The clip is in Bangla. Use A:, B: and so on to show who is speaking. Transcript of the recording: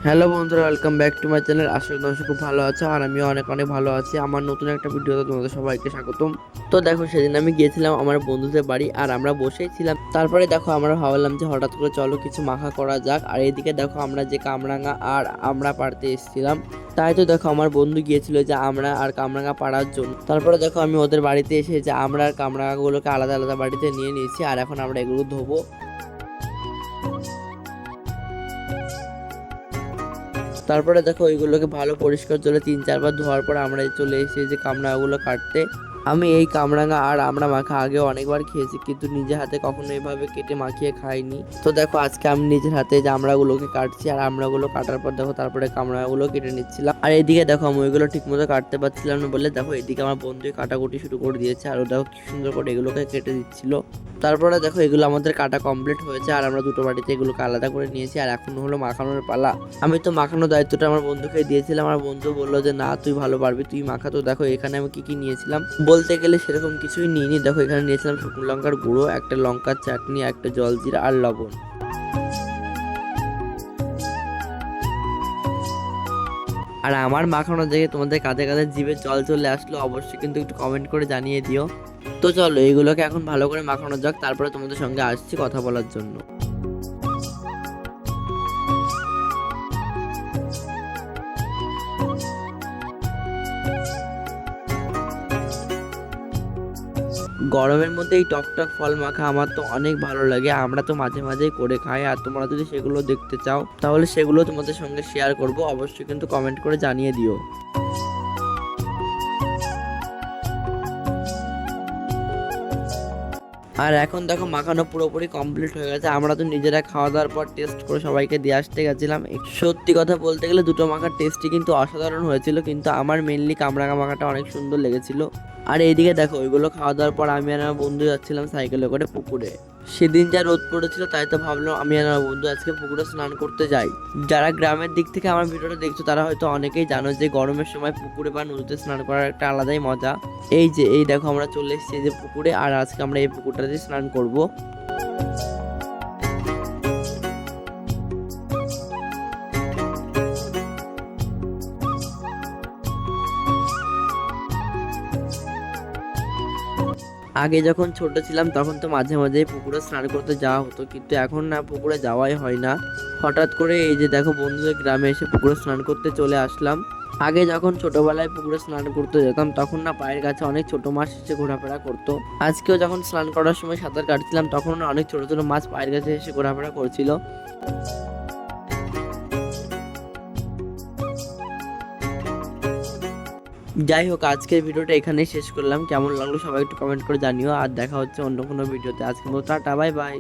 A: হ্যালো বন্ধুরা, welcome back to my channel. আশা করি তোমরা খুব ভালো আছো আর আমিও অনেক অনেক ভালো আছি। আমার নতুন একটা ভিডিওতে তোমাদের সবাইকে স্বাগতম। তো দেখো, সেদিন আমি গিয়েছিলাম আমার বন্ধুদের বাড়ি আর আমরা বসেই ছিলাম। তারপরে দেখো আমরা ভাবলাম যে হঠাৎ করে চলো কিছু মাখা করা যাক। আর এইদিকে দেখো আমরা যে কামরাঙা আর আমরা পাড়তে এসেছিলাম, তাই তো দেখো আমার বন্ধু গিয়েছিল যে আমরা আর কামরাঙা পাড়ার জন্য। তারপরে দেখো আমি ওদের বাড়িতে এসে যে আমরা আর কামরাঙাগুলোকে আলাদা আলাদা বাড়িতে নিয়ে নিয়েছি আর এখন আমরা এগুলো ধোবো। তারপরে দেখো ওইগুলোকে ভালো পরিষ্কার জলে 3-4 বার ধোয়ার পর আমরা চলে এসেছি যে কামরাঙাগুলো কাটতে। আমি এই কামরাঙা আর আমরা মাখা আগে অনেকবার খেয়েছি, কিন্তু নিজে হাতে কখনো এইভাবে কেটে মাখিয়ে খাইনি। তো দেখো আজকে আমি নিজের হাতে যে আমড়াগুলোকে কাটছি আর আমড়াগুলো কাটার পর দেখো তারপরে কামরাঙাগুলো কেটে নিচ্ছিলাম। আর এইদিকে দেখো আমি ওইগুলো ঠিক মতো কাটতে পারছিলাম না বলে দেখো এদিকে আমার বন্ধু কাটাকুটি শুরু করে দিয়েছে আর ও দেখো কি সুন্দর করে এগুলোকে কেটে দিচ্ছিল। তারপরে দেখো এগুলো আমাদের কাটা কমপ্লিট হয়েছে আর আমরা দুটো বাড়িতে এগুলোকে আলাদা করে নিয়েছি আর এখন হলো মাখানোর পালা। আমি তো মাখানোর দায়িত্বটা আমার বন্ধুকে দিয়েছিলাম। আমার বন্ধু বললো যে না, তুই ভালো পারবি, তুই মাখা। তো দেখো এখানে আমি কি কি নিয়েছিলাম বলতে গেলে সেরকম কিছুই নিইনি। দেখো এখানে নিয়েছিলাম শুকনো লঙ্কার গুঁড়ো, একটা লঙ্কার চাটনি, একটা জলজিরা আর লবণ। আর আমার মাখানো দেখে তোমাদের কাঁধে কাঁধে জিভে জল চলে আসলো, অবশ্যই কিন্তু একটু কমেন্ট করে জানিয়ে দিও। তো চলো এগুলোকে এখন ভালো করে মাখানো যাক, তারপরে তোমাদের সঙ্গে আসছি কথা বলার জন্য। গরমের মধ্যে এই টকটক ফল মাখা আমার তো অনেক ভালো লাগে। আমরা তো মাঝে মাঝেই করে খাই, আর তোমরা যদি সেগুলো দেখতে চাও তাহলে সেগুলো তোমাদের সঙ্গে শেয়ার করব, অবশ্যই কিন্তু কমেন্ট করে জানিয়ে দিও। আর এখন দেখো মাখানো পুরোপুরি কমপ্লিট হয়ে গেছে। আমরা তো নিজেরা খাওয়া দাওয়ার পর টেস্ট করে সবাইকে দিয়ে আসতে গেছিলাম। সত্যি কথা বলতে গেলে দুটো মাখার টেস্টই কিন্তু অসাধারণ হয়েছিল, কিন্তু আমার মেনলি কামরাঙা মাখাটা অনেক সুন্দর লেগেছিল। আর এইদিকে দেখো ওইগুলো খাওয়া দাওয়ার পর আমি আর আমার বন্ধু যাচ্ছিলাম সাইকেলে করে পুকুরে। সেদিন যা রোদ পড়েছিল তাই তো ভাবলাম আমি আর আমার বন্ধু আজকে পুকুরে স্নান করতে যাই। যারা গ্রামের দিক থেকে আমার ভিডিওটা দেখছো তারা হয়তো অনেকেই জানো যে গরমের সময় পুকুরে বা নদীতে স্নান করার একটা আলাদাই মজা। এই দেখো আমরা চলে এসেছি যে পুকুরে, আর আজকে আমরা এই পুকুরটাতে স্নান করব। আগে যখন ছোট ছিলাম তখন তো মাঝে মাঝে পুকুরে স্নান করতে যাওয়া হতো, কিন্তু এখন না, পুকুরে যাওয়াই হয় না। হঠাৎ করে এই যে দেখো বন্ধুদের গ্রামে এসে পুকুরে স্নান করতে চলে আসলাম। আগে যখন ছোটবেলায় পুকুরে স্নান করতে যেতাম তখন না পায়ের কাছে অনেক ছোট মাছ এসে ঘোরাফেরা করতো। আজকেও যখন স্নান করার সময় সাঁতার কাটছিলাম তখন না অনেক ছোট ছোট মাছ পায়ের কাছে এসে ঘোরাফেরা করছিল। যাই হোক, আজকের ভিডিওটা এখানেই শেষ করলাম। কেমন লাগলো সবাই একটু কমেন্ট করে জানিও, আর দেখা হচ্ছে অন্য কোনো ভিডিওতে। আজকের মতো টাটা, বাই বাই।